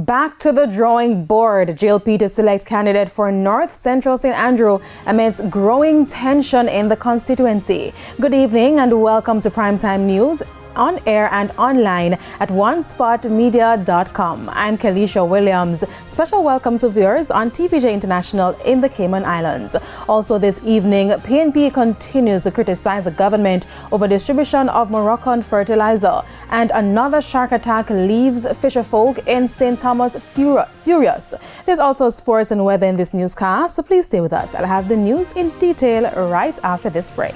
Back to the drawing board. JLP to select candidate for North Central St. Andrew amidst growing tension in the constituency. Good evening and welcome to Primetime News, on air and online at onespotmedia.com. I'm Kelisha Williams. Special welcome to viewers on TVJ International in the Cayman Islands. Also this evening, PNP continues to criticize the government over distribution of Moroccan fertilizer, and another shark attack leaves fisherfolk in St. Thomas furious. There's also sports and weather in this newscast, so please stay with us. I'll have the news in detail right after this break.